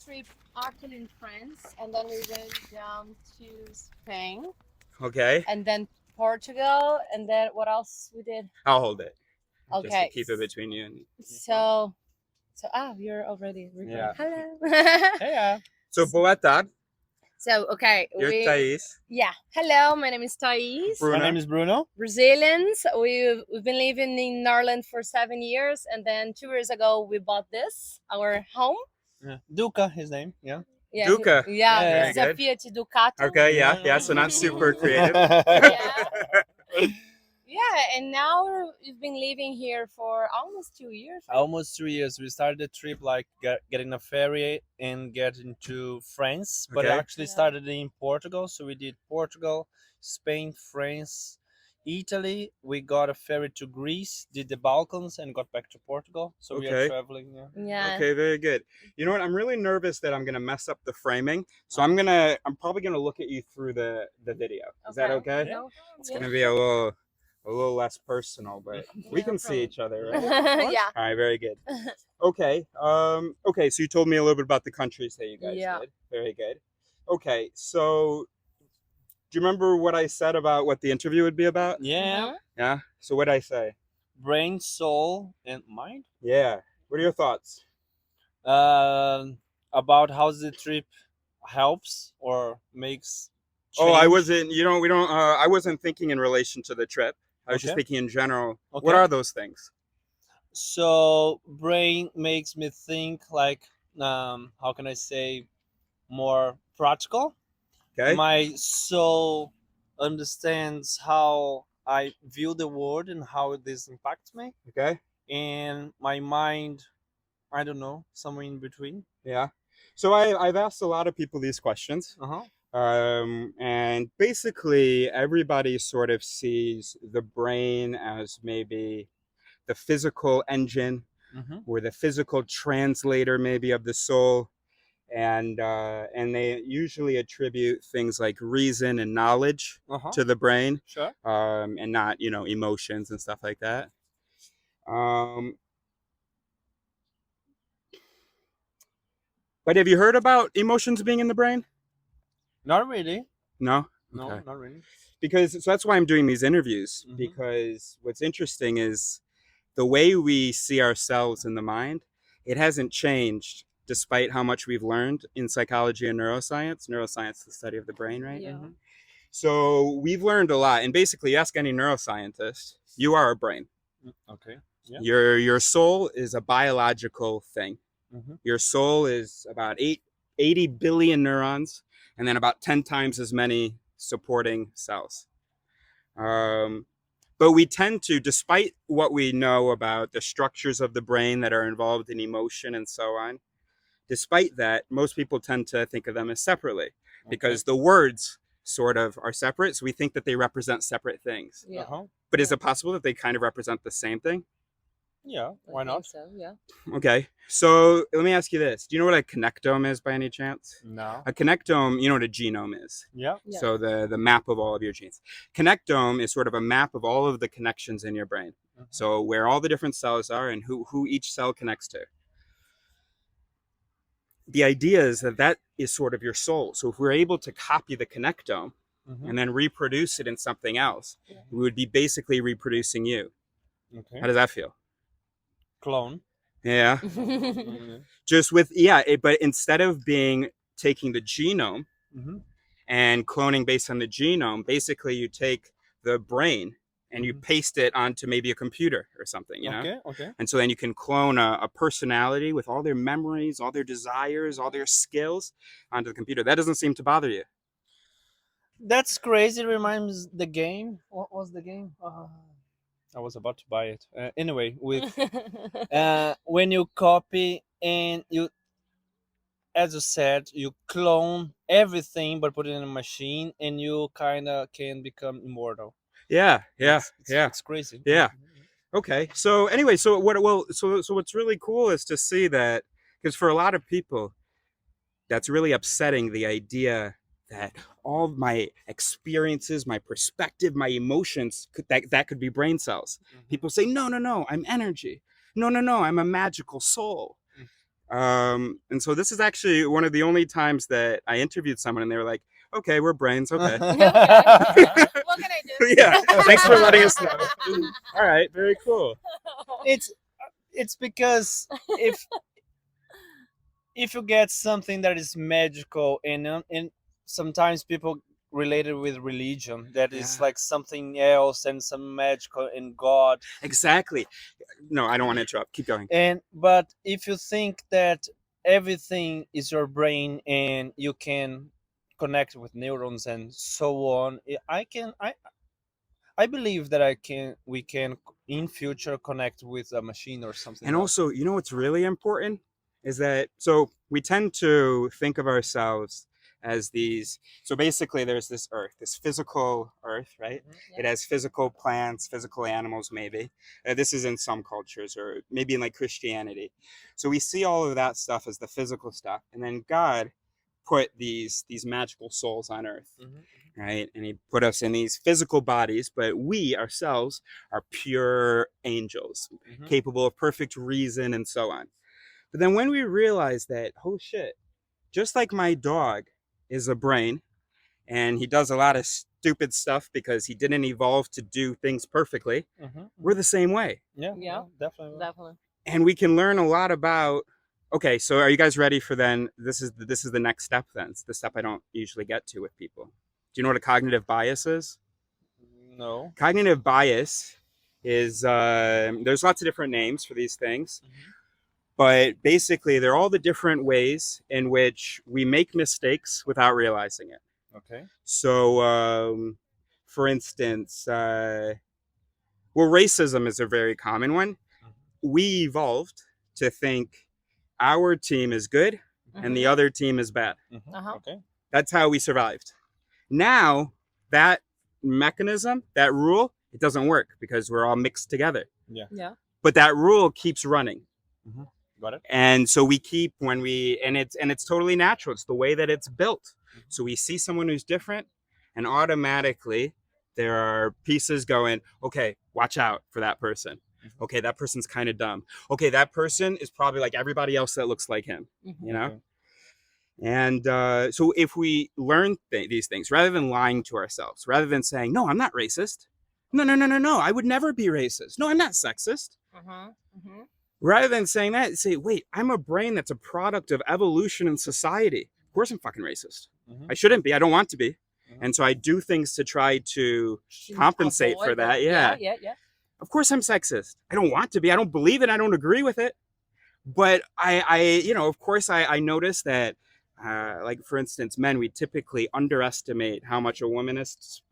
trip actually in France, and then we went down to Spain, Okay. and then Portugal, and then what else we did? I'll hold it. Just to Okay. keep it between you and. So you're already recording. Yeah. Hello. Yeah. So boa tarde. So okay, You're Thais. yeah. Hello, my name is Thais. Bruno. My name is Bruno. Brazilians. We've been living in Ireland for 7 years, and then 2 years ago we bought this, our home. Yeah. Duca, his name. Yeah. Yeah, Duca. Yeah, Very it's a good. Fiat Ducato. Okay, yeah. So not super creative. Yeah, and now we've been living here for almost 2 years. Right? Almost 3 years. We started the trip like getting a ferry and getting to France, but it Okay. actually started in Portugal. So we did Portugal, Spain, France, Italy. We got a ferry to Greece, did the Balkans, and got back to Portugal. So we Okay. are traveling. Yeah. Yeah. Okay, very good. You know what? I'm really nervous that I'm gonna mess up the framing, so I'm probably gonna look at you through the video. Is that okay? No, It's gonna be a little less personal, but we can see each other, right? Yeah. All right, very good. Okay. Okay. So you told me a little bit about the countries that you guys did. Very good. Okay. So, do you remember what I said about what the interview would be about? Yeah. Yeah. So what did I say? Brain, soul, and mind. Yeah. What are your thoughts? About how the trip helps or makes. Oh, I change. wasn't. We don't. I wasn't thinking in relation to the trip. I was just Okay. thinking in general. Okay. What are those things? So brain makes me think like how can I say, more practical. Okay. My soul understands how I view the world and how this impacts me, Okay. and my mind, I don't know, somewhere in between. Yeah. So I've asked a lot of people these questions. Uh-huh. And basically everybody sort of sees the brain as maybe the physical engine Mm-hmm. or the physical translator maybe of the soul, and they usually attribute things like reason and knowledge Uh-huh. to the brain, Sure. and not emotions and stuff like that. But have you heard about emotions being in the brain? Not really. No. No, Okay. not really. So that's why I'm doing these interviews, Mhm. because what's interesting is the way we see ourselves in the mind. It hasn't changed despite how much we've learned in psychology and neuroscience. Neuroscience is the study of the brain, right? Yeah. Mhm. So we've learned a lot, and basically ask any neuroscientist, you are a brain. Okay. Yeah. Your soul is a biological thing. Mhm. Your soul is about 80 billion neurons, and then about 10 times as many supporting cells. But we tend to, despite what we know about the structures of the brain that are involved in emotion and so on, despite that, most people tend to think of them as separately, because the words sort of are separate. So we think that they represent separate things. Yeah. Uh-huh. But is it possible that they kind of represent the same thing? Yeah. Why I think not? So yeah. Okay. So let me ask you this. Do you know what a connectome is by any chance? No. A connectome, you know what a genome is. Yeah. Yeah. So the map of all of your genes. Connectome is sort of a map of all of the connections in your brain. Mhm. So where all the different cells are and who each cell connects to. The idea is that is sort of your soul. So if we're able to copy the connectome Mhm. and then reproduce it in something else, Yeah. we would be basically reproducing you. Okay. How does that feel? Clone. Yeah. Mhm. Just but instead of taking the genome Mhm. and cloning based on the genome, basically you take the brain and you Mhm. paste it onto maybe a computer or something, you know? Okay. Okay. And so then you can clone a personality with all their memories, all their desires, all their skills onto the computer. That doesn't seem to bother you. That's crazy. Reminds the game. What was the game? I was about to buy it. Anyway, with when you copy and you, as you said, you clone everything but put it in a machine, and you kind of can become immortal. Yeah. It's crazy. Yeah. Okay. So anyway, so what's really cool is to see that, because for a lot of people, that's really upsetting, the idea that all of my experiences, my perspective, my emotions, that could be brain cells. Mhm. People say, no, I'm energy. No, I'm a magical soul. Mm. And so this is actually one of the only times that I interviewed someone and they were like, okay, we're brains. Okay. Okay. What can I do? Yeah. Thanks for letting us know. All right. Very cool. It's because if you get something that is magical and sometimes people relate it with religion that is Yeah. like something else and some magical and God. Exactly. No, I don't want to interrupt. Keep going. But if you think that everything is your brain and you can connect with neurons and so on, I believe that we can in future connect with a machine or something And else. also, you know what's really important is that so we tend to think of ourselves as these. So basically, there's this earth, this physical earth, right? Yeah. It has physical plants, physical animals, maybe. This is in some cultures, or maybe in like Christianity. So we see all of that stuff as the physical stuff, and then God put these magical souls on earth, right? And he put us in these physical bodies, but we ourselves are pure angels, capable of perfect reason and so on. But then when we realize that, oh shit, just like my dog is a brain and he does a lot of stupid stuff because he didn't evolve to do things perfectly, we're the same way. Yeah, definitely. Definitely. And we can learn a lot about. Okay, so are you guys ready for then? This is the next step. Then it's the step I don't usually get to with people. Do you know what a cognitive bias is? No. Cognitive bias is there's lots of different names for these things, but basically they're all the different ways in which we make mistakes without realizing it. Okay. So, for instance, well, racism is a very common one. We evolved to think our team is good and the other team is bad. Okay. That's how we survived. Now, that mechanism, that rule, it doesn't work because we're all mixed together. Yeah. But that rule keeps running. Got it. And so we keep and it's totally natural. It's the way that it's built. So we see someone who's different and automatically there are pieces going, okay, watch out for that person. Okay, that person's kind of dumb. Okay, that person is probably like everybody else that looks like him, you know? Okay. And so if we learn these things, rather than lying to ourselves, rather than saying, no, I'm not racist. No, I would never be racist. No, I'm not sexist. Rather than saying that, say, wait, I'm a brain that's a product of evolution and society. Of course I'm fucking racist. I shouldn't be. I don't want to be. And so I do things to try to compensate for that. Yeah. Of course I'm sexist. I don't want to be. I don't believe it. I don't agree with it. But of course I notice that, like for instance, men, we typically underestimate how much a woman is,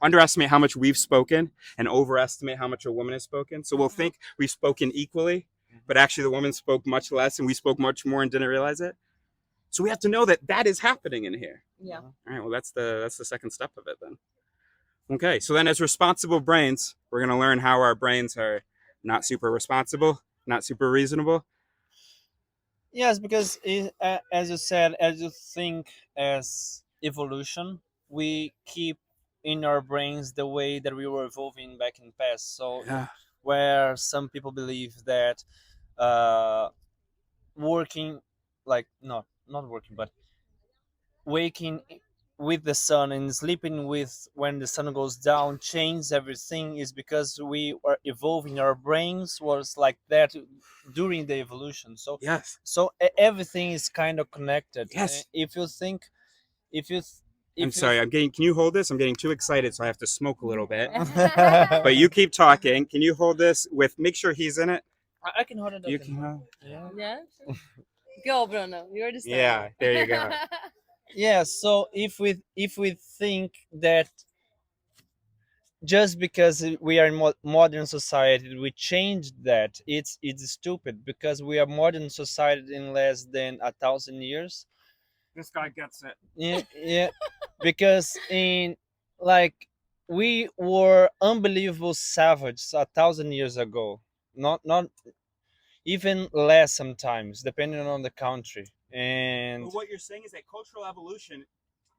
underestimate how much we've spoken and overestimate how much a woman has spoken. So we'll think we've spoken equally, but actually the woman spoke much less and we spoke much more and didn't realize it. So we have to know that that is happening in here. Yeah. All right, well, that's the second step of it then. Okay, so then as responsible brains, we're going to learn how our brains are not super responsible, not super reasonable. Yes, because as you said, as you think as evolution, we keep in our brains the way that we were evolving back in the past. So Yeah. where some people believe that working, like not working, but waking with the sun and sleeping with when the sun goes down change everything is because we are evolving. Our brains was like that during the evolution. So Yes. everything is kind of connected. Yes. If you think, if you I'm sorry. Can you hold this? I'm getting too excited, so I have to smoke a little bit. but But you keep talking. Can you hold this make sure he's in it? I can hold it up. You can. Yeah. Go, Bruno. You're the star. Yeah, there you go. Yeah, so if we think that just because we are in modern society we changed that, it's stupid, because we are modern society in less than 1,000 years. This guy gets it. Yeah, because in like we were unbelievable savages 1,000 years ago, not even less sometimes depending on the country. And But what you're saying is that cultural evolution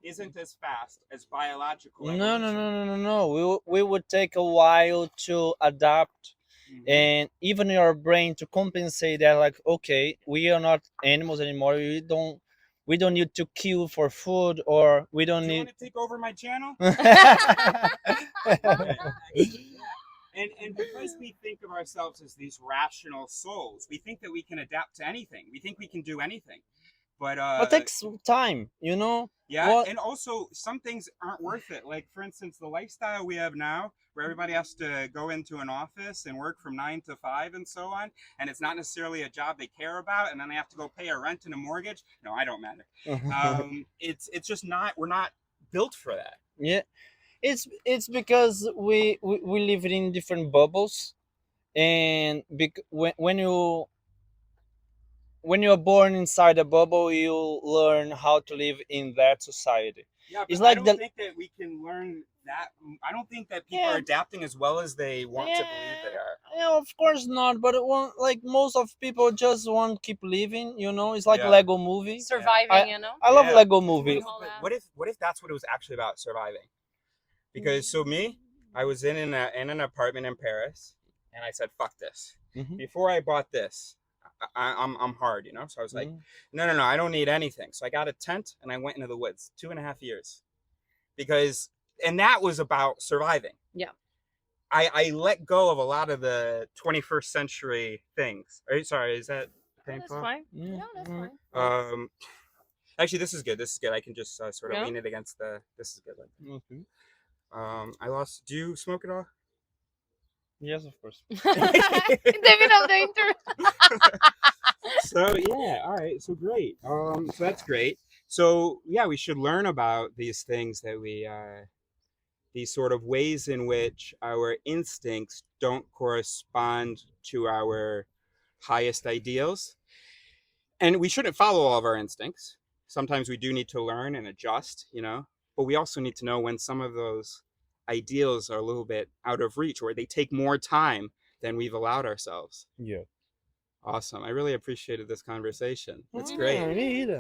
isn't as fast as biological no, evolution. no, no, no, no, no. We would take a while to adapt and even your brain to compensate that, like, okay, we are not animals anymore. We don't need to kill for food, or we don't Do you need. want to take over my channel? And because we think of ourselves as these rational souls, we think that we can adapt to anything. We think we can do anything. But But takes time, you know. yeah, What? and also some things aren't worth it. Like for instance, the lifestyle we have now, where everybody has to go into an office and work from 9 to 5 and so on, and it's not necessarily a job they care about, and then they have to go pay a rent and a mortgage. No, I don't matter. It's just not. We're not built for that. Yeah, it's because we live in different bubbles, and when you're born inside a bubble, you learn how to live in that society. Yeah, but It's I like don't think that we can learn that. I don't think that people Yeah. are adapting as well as they want to believe they are. Yeah, of course not. But like most of people just want to keep living. You know, it's like Yeah. Lego movie. Surviving, you know. I love Yeah. Lego movie. All that. But what if that's what it was actually about, surviving? Because so me, I was in an apartment in Paris, and I said, "Fuck this." Mhm. Before I bought this, I'm hard, you know. So I was like, Mhm. no, I don't need anything. So I got a tent and I went into the woods 2.5 years, and that was about surviving. Yeah. I let go of a lot of the 21st century things. Sorry, is that That's painful? fine. Yeah. No, that's Mm. fine. Actually, this is good. This is good. I can just sort of Yeah. lean it against the. This is good. Okay. I lost. Do you smoke at all? Yes, of course. In the middle of the interview. So yeah, all right. So great. So that's great. So yeah, we should learn about these things that these sort of ways in which our instincts don't correspond to our highest ideals, and we shouldn't follow all of our instincts. Sometimes we do need to learn and adjust, you know. But we also need to know when some of those ideals are a little bit out of reach, or they take more time than we've allowed ourselves. Yeah. Awesome. I really appreciated this conversation. That's Mhm. great. Yeah, me either.